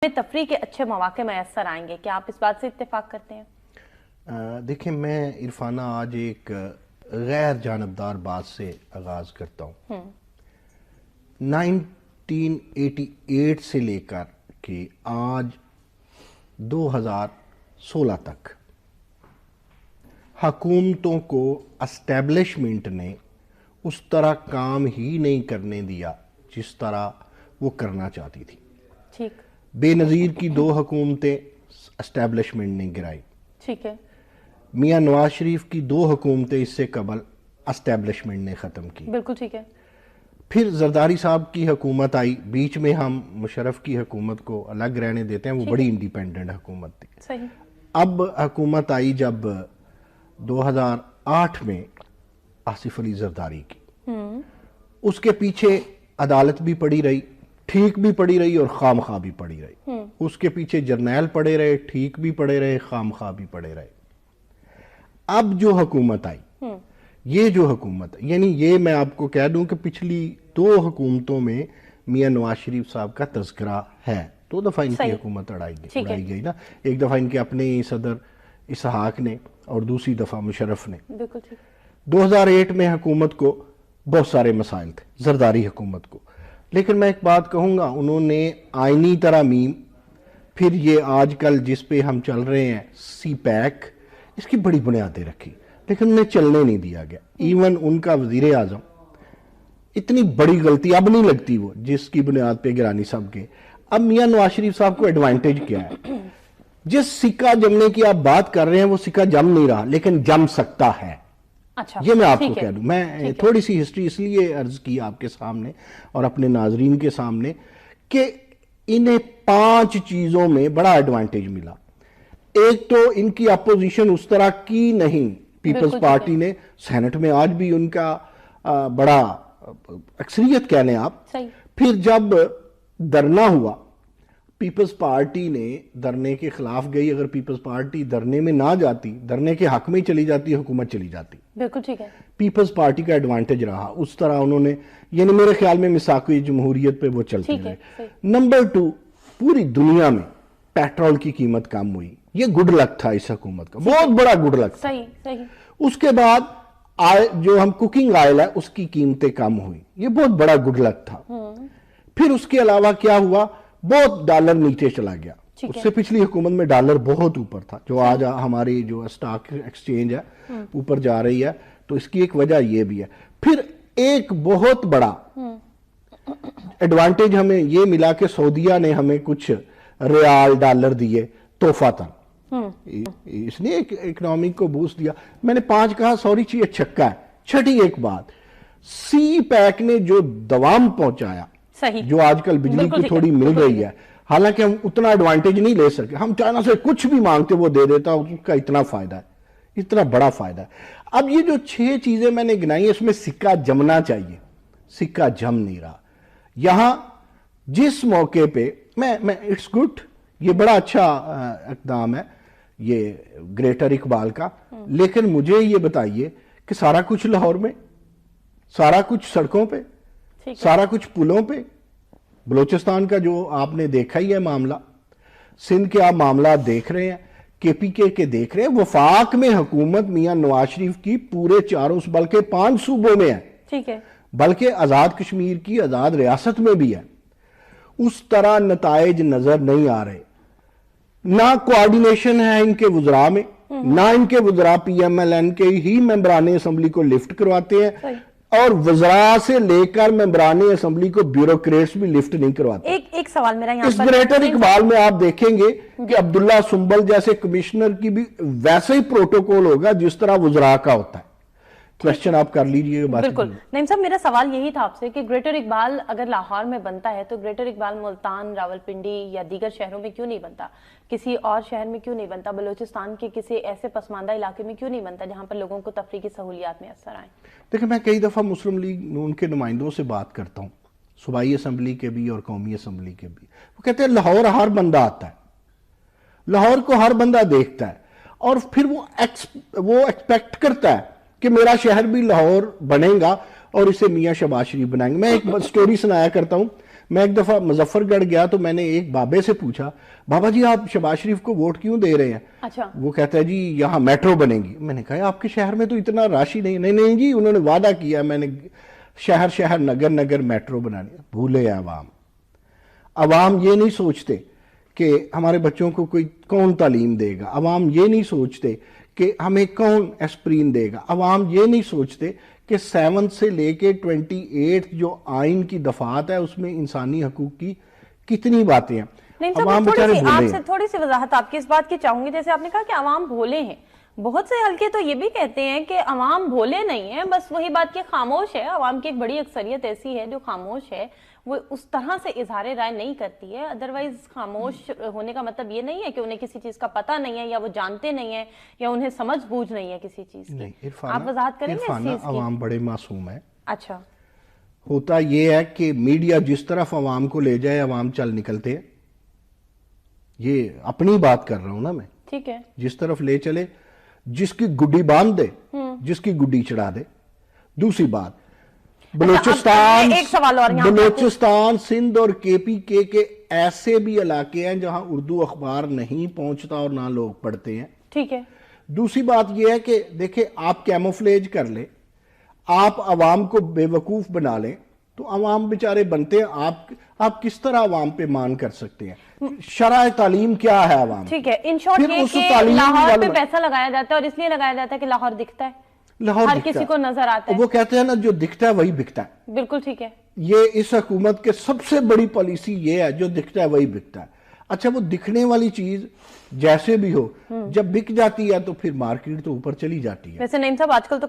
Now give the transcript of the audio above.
تفریح کے اچھے مواقع میسر آئیں گے، کیا آپ اس بات سے اتفاق کرتے ہیں؟ دیکھیں، میں عرفانہ آج ایک غیر جانبدار بات سے آغاز کرتا ہوں۔ 1988 سے لے کر کے آج 2016 تک حکومتوں کو اسٹیبلشمنٹ نے اس طرح کام ہی نہیں کرنے دیا جس طرح وہ کرنا چاہتی تھی۔ ٹھیک، بے نظیر کی 2 حکومتیں اسٹیبلشمنٹ نے گرائی۔ ٹھیک ہے، میاں نواز شریف کی 2 حکومتیں اس سے قبل اسٹیبلشمنٹ نے ختم کی۔ بالکل ٹھیک ہے۔ پھر زرداری صاحب کی حکومت آئی، بیچ میں ہم مشرف کی حکومت کو الگ رہنے دیتے ہیں، وہ بڑی انڈیپینڈنٹ حکومت تھی۔ صحیح۔ اب حکومت آئی جب 2008 میں آصف علی زرداری کی، اس کے پیچھے عدالت بھی پڑی رہی، ٹھیک بھی پڑی رہی اور خام خواہ بھی پڑی رہی۔ اس کے پیچھے جرنیل پڑے رہے، ٹھیک بھی پڑے رہے، خام خواہ بھی پڑے رہے۔ اب جو حکومت آئی، یہ جو حکومت، یعنی یہ میں آپ کو کہہ دوں کہ پچھلی 2 حکومتوں میں میاں نواز شریف صاحب کا تذکرہ ہے۔ 2 دفعہ ان کی حکومت اڑائی گئی نا، ایک دفعہ ان کے اپنے صدر اسحاق نے اور دوسری دفعہ مشرف نے۔ 2008 میں حکومت کو بہت سارے مسائل تھے، زرداری حکومت کو، لیکن میں ایک بات کہوں گا، انہوں نے آئینی ترامیم، پھر یہ آج کل جس پہ ہم چل رہے ہیں سی پیک، اس کی بڑی بنیادیں رکھی، لیکن انہیں چلنے نہیں دیا گیا۔ ایون ان کا وزیر اعظم، اتنی بڑی غلطی اب نہیں لگتی وہ جس کی بنیاد پہ گرانی سب کے۔ اب میاں نواز شریف صاحب کو ایڈوانٹیج کیا ہے؟ جس سکہ جمنے کی آپ بات کر رہے ہیں وہ سکہ جم نہیں رہا، لیکن جم سکتا ہے۔ یہ میں آپ کو کہہ دوں، میں تھوڑی سی ہسٹری اس لیے عرض کی آپ کے سامنے اور اپنے ناظرین کے سامنے کہ انہیں 5 چیزوں میں بڑا ایڈوانٹیج ملا۔ ایک تو ان کی اپوزیشن اس طرح کی نہیں، پیپلز پارٹی نے سینٹ میں آج بھی ان کا بڑا اکثریت کہہ لیں آپ۔ پھر جب دھرنا ہوا، پیپلز پارٹی نے دھرنے کے خلاف گئی، اگر پیپلز پارٹی دھرنے میں نہ جاتی، دھرنے کے حق میں چلی جاتی، حکومت چلی جاتی۔ بالکل ٹھیک ہے۔ پیپلز پارٹی کا ایڈوانٹیج رہا، اس طرح انہوں نے، یعنی میرے خیال میں میثاق جمہوریت پہ وہ چلتے رہے۔ نمبر 2، پوری دنیا میں پیٹرول کی قیمت کم ہوئی، یہ گڈ لک تھا اس حکومت کا، بہت بڑا گڈ لک تھا۔ اس کے بعد جو ہم کوکنگ آئل ہے اس کی قیمتیں کم ہوئی، یہ بہت بڑا گڈ لک تھا۔ پھر اس کے علاوہ کیا ہوا؟ بہت ڈالر نیچے چلا گیا، اس سے پچھلی حکومت میں ڈالر بہت اوپر تھا، جو آج ہماری جو اسٹاک ایکسچینج ہے اوپر جا رہی ہے، تو اس کی ایک وجہ یہ بھی ہے۔ پھر ایک بہت بڑا ایڈوانٹیج ہمیں یہ ملا کہ سعودیہ نے ہمیں کچھ ریال ڈالر دیے تحفہ تن، اس نے ایک اکنامک کو بوسٹ دیا۔ میں نے 5 کہا، سوری چیئے چھکا ہے۔ چھٹی ایک بات، سی پیک نے جو دوام پہنچایا، جو آج کل بجلی کی تھوڑی مل رہی ہے، حالانکہ ہم اتنا ایڈوانٹیج نہیں لے سکے، ہم چائنا سے کچھ بھی مانگتے وہ دے دیتا، اس کا اتنا فائدہ ہے، اتنا بڑا فائدہ ہے۔ اب یہ جو 6 چیزیں میں نے گنائی، اس میں سکہ جمنا چاہیے، سکہ جم نہیں رہا۔ یہاں جس موقع پہ میں اٹس گڈ، یہ بڑا اچھا اقدام ہے یہ گریٹر اقبال کا، لیکن مجھے یہ بتائیے کہ سارا کچھ لاہور میں، سارا کچھ سڑکوں پہ، سارا کچھ پلوں پہ، بلوچستان کا جو آپ نے دیکھا ہی ہے معاملہ، سندھ کے آپ معاملات دیکھ رہے ہیں، کے پی کے دیکھ رہے ہیں، وفاق میں حکومت میاں نواز شریف کی پورے 4 بلکہ 5 صوبوں میں ہے، بلکہ آزاد کشمیر کی آزاد ریاست میں بھی ہے۔ اس طرح نتائج نظر نہیں آ رہے، نہ کوارڈینیشن ہے ان کے وزراء میں، نہ ان کے وزراء پی ایم ایل این کے ہی ممبران اسمبلی کو لفٹ کرواتے ہیں، اور وزراء سے لے کر ممبران اسمبلی کو بیوروکریٹس بھی لفٹ نہیں کرواتے۔ ایک سوال میرا یہاں اس گریٹر اقبال میں آپ دیکھیں گے کہ عبداللہ سنبل جیسے کمشنر کی بھی ویسے ہی پروٹوکول ہوگا جس طرح وزراء کا ہوتا ہے۔ کوشچن آپ کر لیجئے۔ بالکل نعیم صاحب، میرا سوال یہی تھا آپ سے کہ گریٹر اقبال اگر لاہور میں بنتا ہے تو گریٹر اقبال ملتان، راولپنڈی یا دیگر شہروں میں کیوں نہیں بنتا؟ کسی اور شہر میں کیوں نہیں بنتا؟ بلوچستان کے کسی ایسے پسماندہ علاقے میں کیوں نہیں بنتا جہاں پر لوگوں کو تفریحی سہولیات میں اثر آئیں؟ دیکھیں، میں کئی دفعہ مسلم لیگ نون کے نمائندوں سے بات کرتا ہوں، صوبائی اسمبلی کے بھی اور قومی اسمبلی کے بھی، وہ کہتے ہیں لاہور ہر بندہ آتا ہے، لاہور کو ہر بندہ دیکھتا ہے، اور پھر وہ ایکسپیکٹ کرتا ہے کہ میرا شہر بھی لاہور بنے گا اور اسے میاں شہباز شریف بنائیں گے۔ میں ایک سٹوری سنایا کرتا ہوں، میں ایک دفعہ مظفر گڑھ گیا تو میں نے ایک بابے سے پوچھا, بابا جی آپ شہباز شریف کو ووٹ کیوں دے رہے ہیں؟ اچھا. وہ کہتا ہے جی یہاں میٹرو بنے گی. میں نے کہا آپ کے شہر میں تو اتنا رش ہی نہیں جی انہوں نے وعدہ کیا میں نے شہر شہر نگر نگر میٹرو بنانی. بھولے عوام یہ نہیں سوچتے کہ ہمارے بچوں کو کون تعلیم دے گا, عوام یہ نہیں سوچتے کہ ہمیں کون ایسپرین دے گا, عوام یہ نہیں سوچتے کہ 7 سے لے کے 28 جو آئین کی دفعات ہے اس میں انسانی حقوق کی کتنی باتیں ہیں. عوام بیچارے بھولے ہیں. آپ سے تھوڑی سی وضاحت آپ کی اس بات کی چاہوں گی, جیسے آپ نے کہا کہ عوام بھولے ہیں, بہت سے حلقے تو یہ بھی کہتے ہیں کہ عوام بھولے نہیں ہیں, بس وہی بات کہ خاموش ہے. عوام کی ایک بڑی اکثریت ایسی ہے جو خاموش ہے, وہ اس طرح سے اظہار رائے نہیں کرتی ہے. ادروائز خاموش ہونے کا مطلب یہ نہیں ہے کہ انہیں کسی چیز کا پتہ نہیں ہے یا وہ جانتے نہیں ہیں یا انہیں سمجھ بوجھ نہیں ہے کسی چیز کی. آپ وضاحت کریں گے اس چیز کی؟ عوام بڑے معصوم ہیں. اچھا. ہوتا یہ ہے کہ میڈیا جس طرف عوام کو لے جائے عوام چل نکلتے ہیں. یہ اپنی بات کر رہا ہوں نا میں. ٹھیک ہے. جس طرف لے چلے, جس کی گڈی باندھ دے, جس کی گڈی چڑھا دے. دوسری بات, بلوچستان سندھ اور KPK کے ایسے بھی علاقے ہیں جہاں اردو اخبار نہیں پہنچتا اور نہ لوگ پڑھتے ہیں. ٹھیک ہے. دوسری بات یہ ہے کہ دیکھیں آپ کیموفلیج کر لیں, آپ عوام کو بے وقوف بنا لیں تو عوام بیچارے بنتے ہیں. آپ کس طرح عوام پہ مان کر سکتے ہیں؟ شرح تعلیم کیا ہے عوام؟ ٹھیک ہے. ان شارٹ یہ کہ لاہور پہ پیسہ لگایا جاتا ہے اور اس لیے لگایا جاتا ہے کہ لاہور دکھتا ہے, ہر کسی کو نظر آتا ہے. وہ کہتے ہیں نا جو دکھتا ہے وہی بکتا ہے. بالکل ٹھیک ہے. یہ اس حکومت کے سب سے بڑی پالیسی یہ ہے, جو دکھتا ہے وہی بکتا ہے. اچھا وہ دکھنے والی چیز جیسے بھی ہو جب بک جاتی ہے تو پھر مارکیٹ تو اوپر چلی جاتی ہے. ویسے نعیم صاحب آج کل تو